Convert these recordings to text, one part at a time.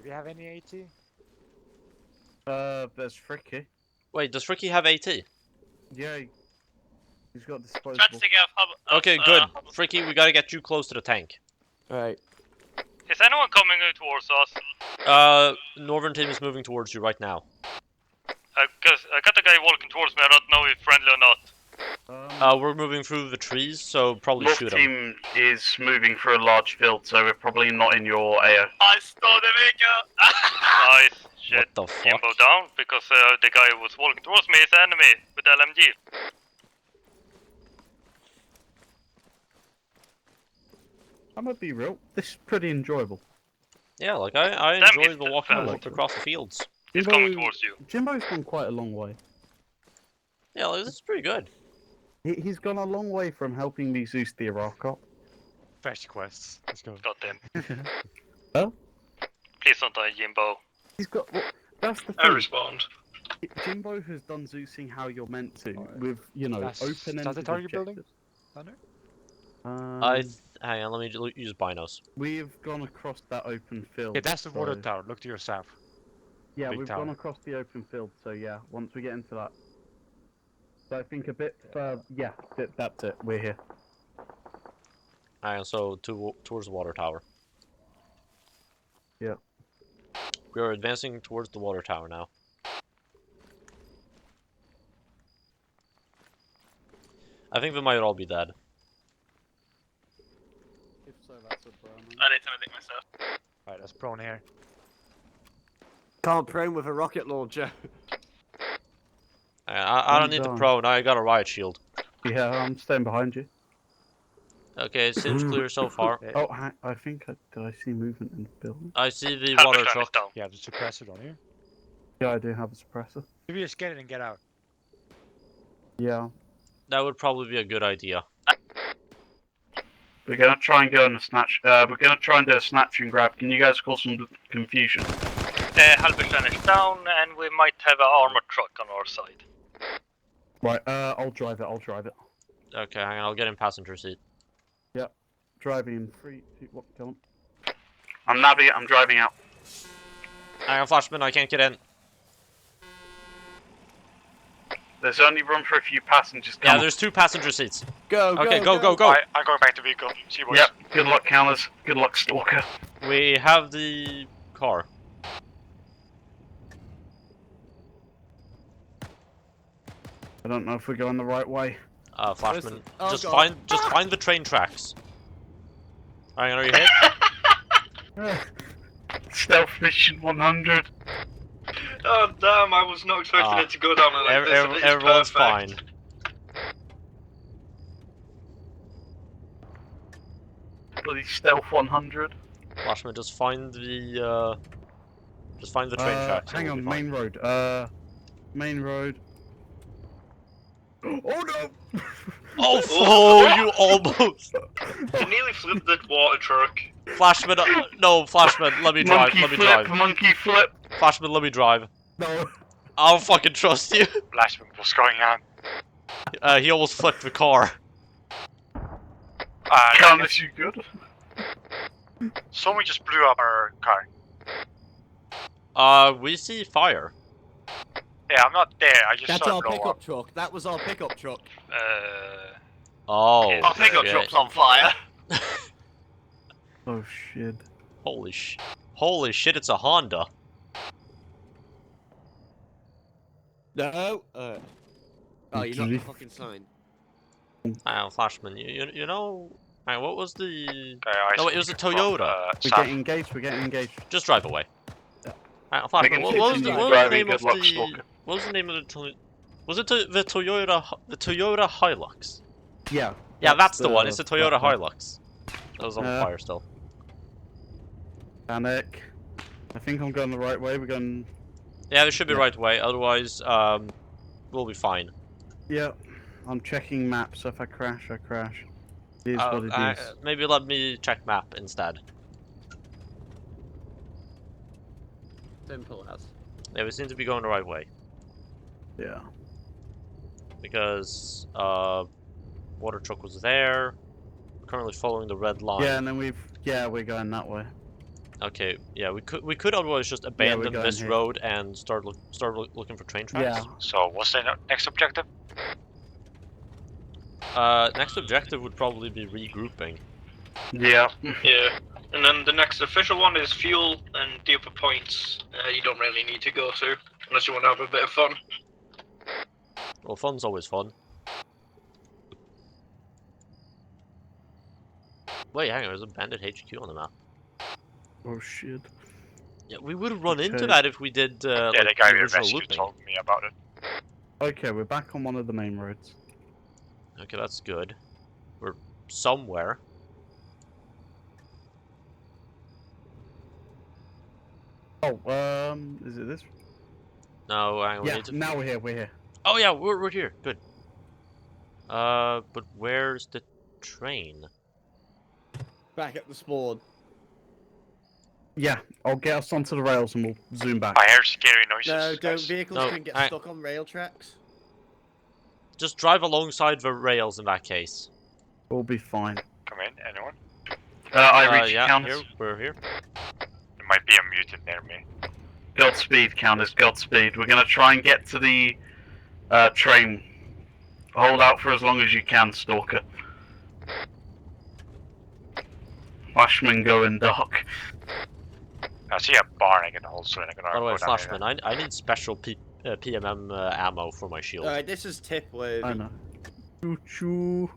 Do we have any AT? There's Fricky. Wait, does Ricky have AT? Yeah, he's got disposable. Try to take out Okay, good. Fricky, we gotta get you close to the tank. Alright. Is anyone coming towards us? Northern team is moving towards you right now. Cause I got a guy walking towards me, I don't know if he's friendly or not. We're moving through the trees, so probably North shoot him. team is moving through a large field, so we're probably not in your AO. I stole the vehicle! Nice shit. What the fuck? Jimbo down, because the guy who was walking towards me is enemy with LMG. I'm gonna be real. This is pretty enjoyable. Yeah, like I Damn, enjoy it's the walking fast. across the fields. He's coming towards you. Jimbo's gone quite a long way. Yeah, like, this is pretty good. He's gone a long way from helping me Zeus the Iraq cop. Fetch quests. Let's go. Goddamn. Oh? Please don't die, Jimbo. He's got. Well, that's the I thing. respond. Jimbo has done Zeusing how you're meant to, with open-ended That's the target building? objectives. Thunder? Hang on, let me use binos. We've gone across that open field. Yeah, that's the water so- tower. Look to your south. Yeah, Big we've tower. gone across the open field, so yeah, once we get into that. So I think a bit further, yeah, that's it, we're here. Hang on, so towards the water tower. Yeah. We are advancing towards the water tower now. I think we might all be dead. If so, that's a Brahman. I need to medic myself. Alright, that's prone here. Can't prone with a rocket launcher. I don't need the done. prone, I got a riot shield. Yeah, I'm staying behind you. Okay, it seems clear so far. Oh, I think did I see movement in the building? I see the Half water the truck. down. Yeah, the suppressor on here. Yeah, I do have a suppressor. Maybe just get it and get out. Yeah. That would probably be a good idea. We're gonna try and go on a snatch. We're gonna try and do a snatch and grab. Can you guys cause some confusion? Halberstein is down, and we might have an armored truck on our side. Right. I'll drive it. I'll drive it. Okay, hang on, I'll get in passenger seat. Driving in 3, 2, 1, come on. I'm driving out. Hang on, Flashman, I can't get in. There's only room for a few passengers. Yeah, there's 2 passenger seats. Go, Okay, go. I'm going back to vehicle. See you boys. Yep. Good luck, counters. Good luck, Stalker. We have the car. I don't know if we're going the right way. Flashman, Listen. Oh, just God. find the train tracks. Hang on, are you hit? Stealth mission 100. Oh damn! I was not expecting it to go down like this. and it is Everyone's perfect. fine. Bloody Stealth 100. Flashman, just find the train tracks. Hang and on, we'll be main road. Main road. Oh no! Oh, you almost. I nearly flipped that water truck. Flashman, no, Flashman, let me drive. Let me drive. Monkey flip. Flashman, let me drive. No. I'll fucking trust you. Flashman, what's going on? He almost flipped the car. Counters, you good? Someone just blew up our car. We see fire. Yeah, I'm not there. I just That's saw our it blow pickup up. truck. That was our pickup truck. Oh. Our pickup shit. truck's on fire. Oh shit. Holy shit, it's a Honda. No. Oh, you're not the fucking sign. Flashman, you know, what was the? Okay, No, it was a Toyota. We're getting engaged. We're getting engaged. Just drive away. Yeah. Flashman, what was the Driving, name of good luck, the? Stalker. What was the name of the? Was it the Toyota? The Toyota Hilux? Yeah. Yeah, that's the one. It's the Toyota that one. Hilux. That was on fire still. Panic. I think I'm going the right way. We're going. Yeah, it should be right way. Otherwise, we'll be fine. Yeah. I'm checking maps. So if I crash, I crash. It is what it is. Maybe let me check map instead. Simple as. Yeah, we seem to be going the right way. Yeah. Because water truck was there. We're currently following the red line. Yeah, and then we're going that way. Okay, yeah, we could otherwise just abandon going this here. road and start looking for train tracks. Yeah. So what's the next objective? Next objective would probably be regrouping. Yeah. Yeah. And then the next official one is fuel and the other points. You don't really need to go to unless you want to have a bit of fun. Well, fun's always fun. Wait, hang on, there's a bandit HQ on the map. Oh shit. Yeah, we would have run into Okay. that if we did Yeah, like, the guy we original rescued looping. told me about it. Okay, we're back on one of the main roads. Okay, that's good. We're somewhere. Oh, is it this? No, hang on, we Yeah, need to... now we're here. Oh yeah, we're here. Good. But where's the train? Back at the spawn. Yeah, I'll get us onto the rails and we'll zoom back. I heard scary noises. No, don't guys. vehicles No, can get I- stuck on rail tracks. Just drive alongside the rails in that case. We'll be fine. Come in, anyone? I reached Yeah, counters. here, we're here. There might be a mutant near me. Godspeed, counters, Godspeed. We're gonna try and get to the train. Hold out for as long as you can, Stalker. Flashman going dark. I see a barn I can hold, so I'm gonna By the way, go down Flashman, I need special PMM ammo for my shield. Alright, this is tip worthy. I know. Choo choo.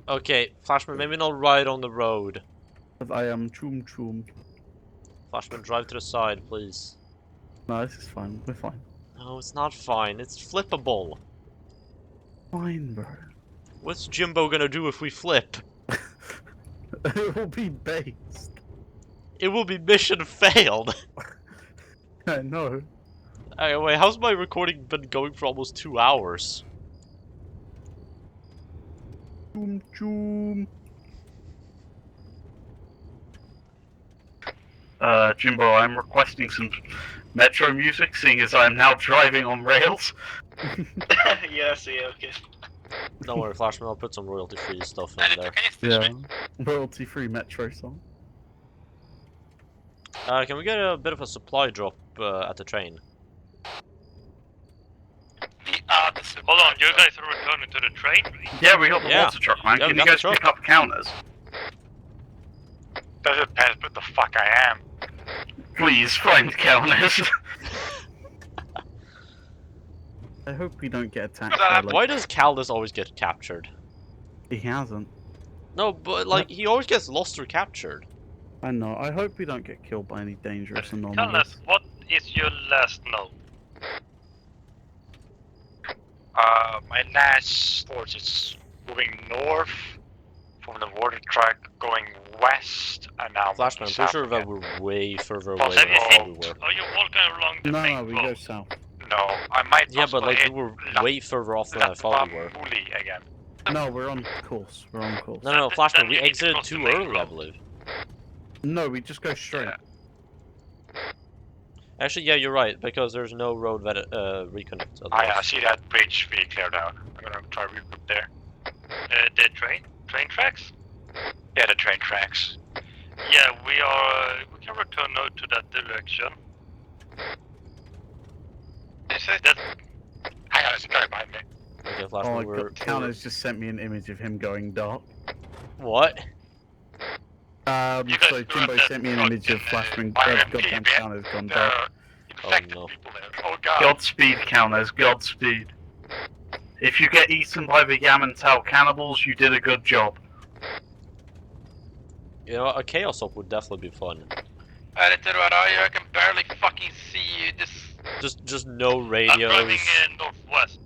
Okay, Flashman, maybe not right on the road. But I am choom choom. Flashman, drive to the side, please. No, this is fine. We're fine. No, it's not fine. It's flippable. Fine, bro. What's Jimbo gonna do if we flip? It will be based. It will be mission failed. I know. Hey, wait, how's my recording been going for almost 2 hours? Choom choom. Jimbo, I'm requesting some Metro music, seeing as I am now driving on rails. Yeah, see, okay. Don't worry, Flashman, I'll put some royalty-free stuff in there. Yeah. Royalty-free Metro song. Can we get a bit of a supply drop at the train? Hold on, you guys are returning to the train? Yeah, we got the Yeah. water truck, man. Yeah, Can we you got the guys truck. pick up counters? That depends what the fuck I am. Please find counters. I hope we don't get attacked. But I by, have- like- Why does Caldus always get captured? He hasn't. No, but like, he always gets lost or captured. I know. I hope we don't get killed by any dangerous Tell us, anomalies. what is your last note? My last force is moving north from the water track, going west, and now Flashman, I'm south pretty sure that again. we're way further Well, away have than you I thought we were. Are you walking along the No, main no, we road? go south. No, I might Yeah, but also like, hit we were La- way further off than I thought we were. Muli again. No, we're on course. We're on course. No, Flashman, Then we you need to exited cross the too main early, I road. believe. No, we just go straight. Yeah. Actually, yeah, you're right, because there's no road that reconnects. I otherwise. see that bridge being cleared out. I'm gonna try to regroup there. The train tracks? Yeah, the train tracks. Yeah, we can return now to that direction. Is it? That's Hang on, there's a guy behind me. Okay, Oh Flashman, my we're... god, Counters just sent me an image of him going dark. What? You guys So were Jimbo at that sent me an truck image of in, Flashman. RMP, Goddamn yeah. Counters gone There dark. are infected no. people there. Oh god. Godspeed, counters, Godspeed. If you get eaten by the Yamantau cannibals, you did a good job. You know, a Chaos Up would definitely be fun. Editor, where are you? I can barely fucking see you. Just no I'm radios. driving northwest,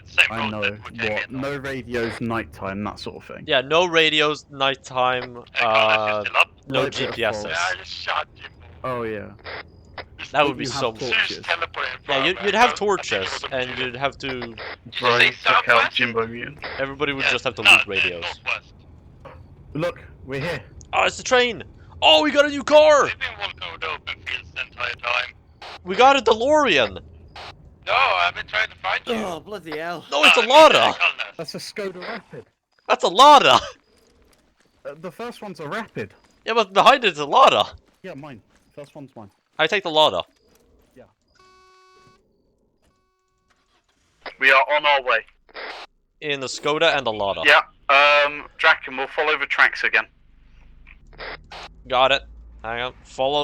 same I road know. that we came What? in. No radios, nighttime, that sort of thing. Yeah, no radios, nighttime, Carlos is still up. no Light bit of GPSs. fog. I just shot you. Oh yeah. That would be You have so... torches. Just teleported Yeah, from, you'd have I think torches, it was a and mutant. you'd have to... Did you Right, say took out southwest? Jimbo Mutant. Everybody would Yeah, just have to no, loot radios. northwest. Look, we're here. Oh, it's the train! Oh, we got a new car! We've been walking over the open fields the entire time. We got a DeLorean! No, I've been trying to find you. Oh, bloody hell. No, it's a Lada! That's a Skoda Rapid. That's a Lada! The first one's a Rapid. Yeah, but behind it's a Lada! Yeah, mine. First one's mine. I take the Lada. We are on our way. In the Skoda and the Lada. Yeah, Draken, we'll follow the tracks again. Got it. Hang on. Follow